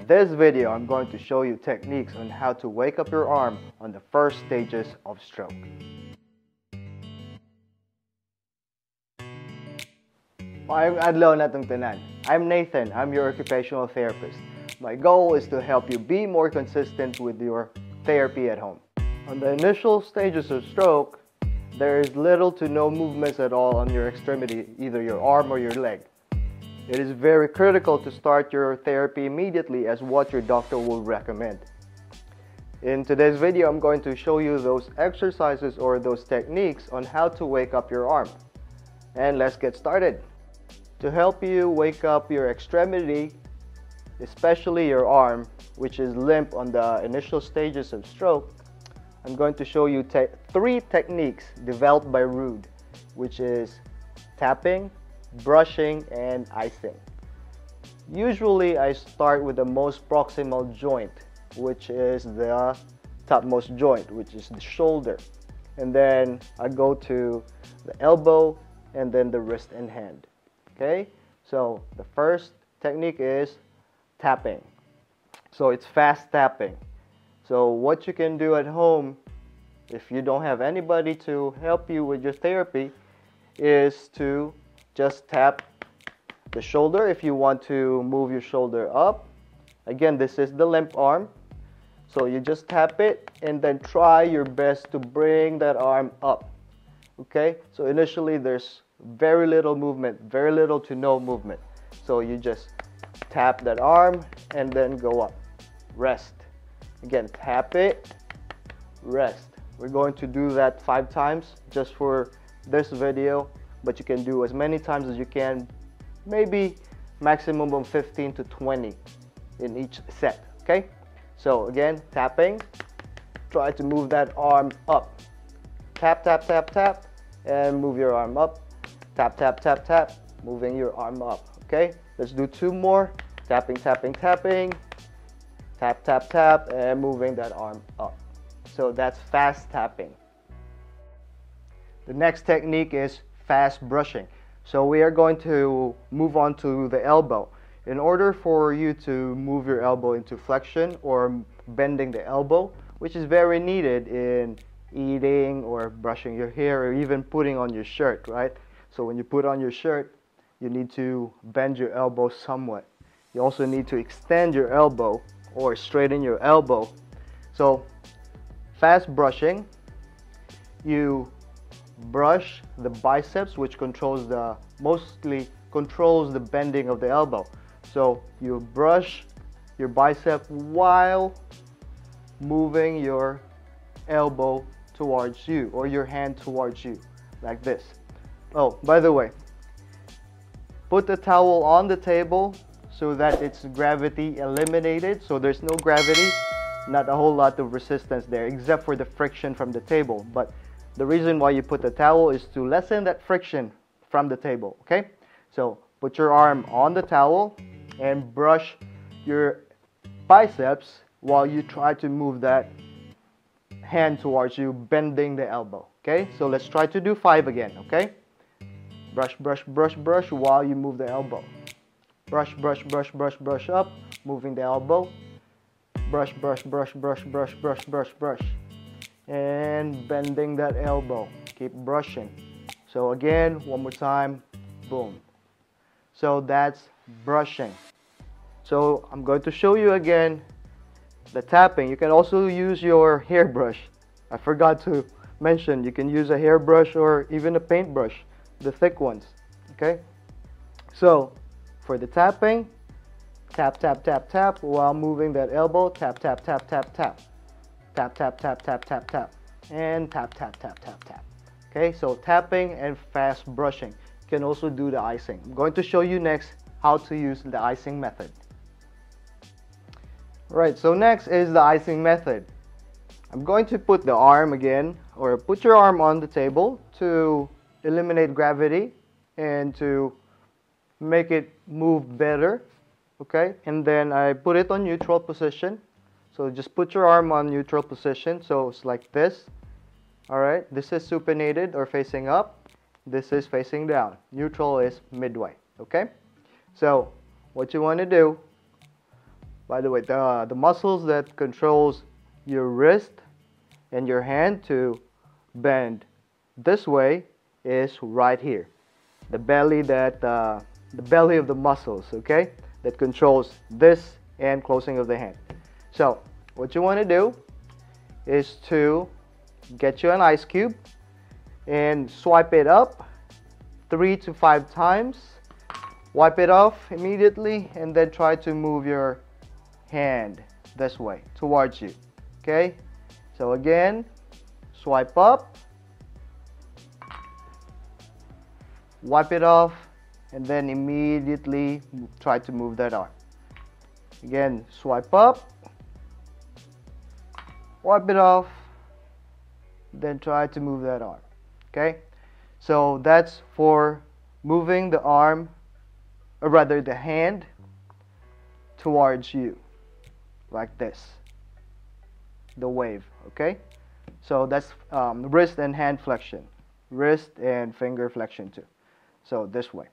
In this video, I'm going to show you techniques on how to wake up your arm on the first stages of stroke. Maayong adlaw natong tanan. I'm Nathan. I'm your occupational therapist. My goal is to help you be more consistent with your therapy at home. On the initial stages of stroke, there is little to no movements at all on your extremity, either your arm or your leg. It is very critical to start your therapy immediately as what your doctor will recommend. In today's video, I'm going to show you those exercises or those techniques on how to wake up your arm. And let's get started. To help you wake up your extremity, especially your arm, which is limp on the initial stages of stroke, I'm going to show you three techniques developed by Rood, which is tapping, brushing, and icing. Usually I start with the most proximal joint, which is the topmost joint, which is the shoulder, and then I go to the elbow and then the wrist and hand. Okay, so the first technique is tapping. So it's fast tapping. So what you can do at home, if you don't have anybody to help you with your therapy, is to just tap the shoulder if you want to move your shoulder up. Again, this is the limp arm. So you just tap it and then try your best to bring that arm up. Okay, so initially there's very little movement, very little to no movement. So you just tap that arm and then go up. Rest. Again, tap it, rest. We're going to do that 5 times just for this video, but you can do as many times as you can, maybe maximum of 15 to 20 in each set. Okay, so again, tapping, try to move that arm up. Tap, tap, tap, tap, and move your arm up. Tap, tap, tap, tap, moving your arm up. Okay, let's do 2 more. Tapping, tapping, tapping, tap, tap, tap, and moving that arm up. So that's fast tapping. The next technique is fast brushing. So we are going to move on to the elbow. In order for you to move your elbow into flexion or bending the elbow, which is very needed in eating or brushing your hair or even putting on your shirt, right? So when you put on your shirt, you need to bend your elbow somewhat. You also need to extend your elbow or straighten your elbow. So fast brushing, you brush the biceps, which mostly controls the bending of the elbow. So you brush your bicep while moving your elbow towards you or your hand towards you, like this. Oh, by the way, put the towel on the table so that it's gravity eliminated. So there's no gravity, not a whole lot of resistance there except for the friction from the table. But the reason why you put the towel is to lessen that friction from the table. Okay, so put your arm on the towel and brush your biceps while you try to move that hand towards you, bending the elbow. Okay, so let's try to do 5 again. Okay, brush, brush, brush, brush while you move the elbow. Brush, brush, brush, brush, brush up, moving the elbow. Brush, brush, brush, brush, brush, brush, brush, brush, and bending that elbow. Keep brushing. So again, one more time, boom. So that's brushing. So I'm going to show you again the tapping. You can also use your hairbrush. I forgot to mention, you can use a hairbrush or even a paintbrush, the thick ones. Okay, so for the tapping, tap, tap, tap, tap while moving that elbow. Tap, tap, tap, tap, tap. Tap, tap, tap, tap, tap, tap. And tap, tap, tap, tap, tap. Okay, so tapping and fast brushing. You can also do the icing. I'm going to show you next how to use the icing method. Right, so next is the icing method. I'm going to put the arm again, or put your arm on the table to eliminate gravity and to make it move better. Okay, and then I put it on neutral position. So just put your arm on neutral position. So it's like this. Alright, this is supinated or facing up. This is facing down. Neutral is midway. Okay, so what you want to do By the way, the muscles that controls your wrist and your hand to bend this way is right here. The belly the belly of the muscles, okay, that controls this and closing of the hand. So what you want to do is to get you an ice cube and swipe it up 3 to 5 times. Wipe it off immediately and then try to move your hand this way towards you. Okay, so again, swipe up, wipe it off, and then immediately try to move that arm. Again, swipe up, wipe it off, then try to move that arm. Okay, so that's for moving the arm, or rather the hand, towards you, like this, the wave. Okay, so that's wrist and hand flexion, wrist and finger flexion too. So this way.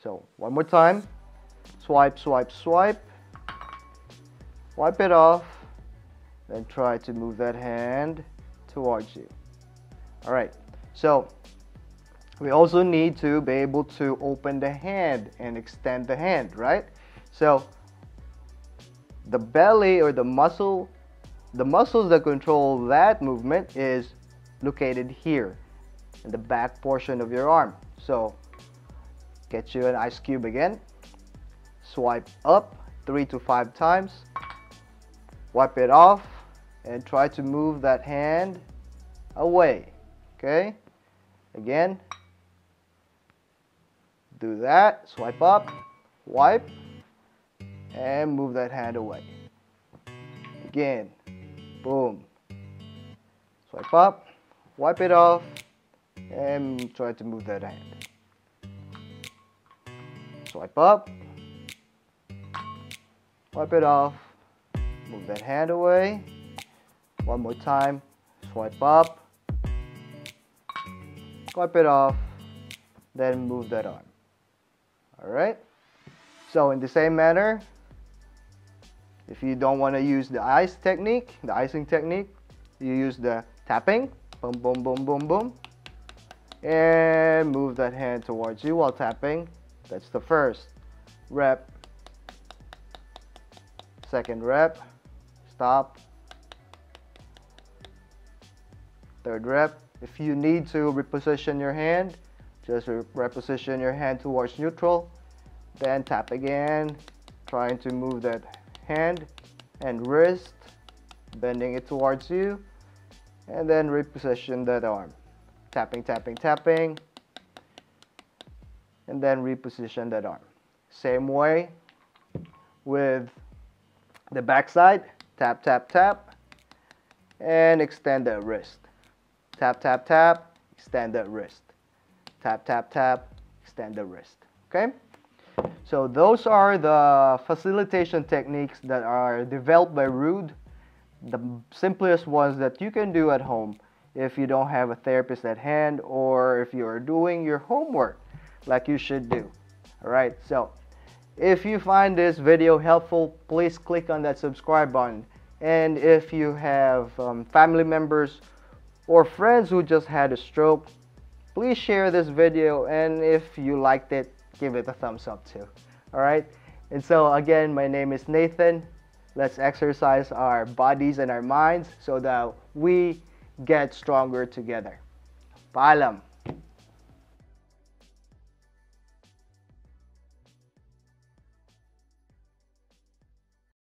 So one more time, swipe, swipe, swipe, wipe it off, then try to move that hand towards you. All right, so we also need to be able to open the hand and extend the hand, right? So the belly, or the muscles that control that movement is located here in the back portion of your arm. So get you an ice cube again, swipe up 3 to 5 times, wipe it off, and try to move that hand away. Okay, again, do that, swipe up, wipe, and move that hand away. Again, boom, swipe up, wipe it off, and try to move that hand. Swipe up, wipe it off, move that hand away. One more time, swipe up, wipe it off, then move that arm. Alright, so in the same manner, if you don't want to use the icing technique, you use the tapping, boom, boom, boom, boom, boom, and move that hand towards you while tapping. That's the first rep. Second rep, stop. Third rep. If you need to reposition your hand, just reposition your hand towards neutral, then tap again, trying to move that hand and wrist, bending it towards you, and then reposition that arm. Tapping, tapping, tapping, and then reposition that arm. Same way with the back side. Tap, tap, tap, and extend that wrist. Tap, tap, tap, extend that wrist. Tap, tap, tap, extend the wrist. Okay? So those are the facilitation techniques that are developed by Rood. The simplest ones that you can do at home if you don't have a therapist at hand, or if you are doing your homework like you should do. Alright, so if you find this video helpful, please click on that subscribe button. And if you have family members or friends who just had a stroke, please share this video, and if you liked it, give it a thumbs up too. Alright, and so again, my name is Nathan. Let's exercise our bodies and our minds so that we get stronger together. Paalam!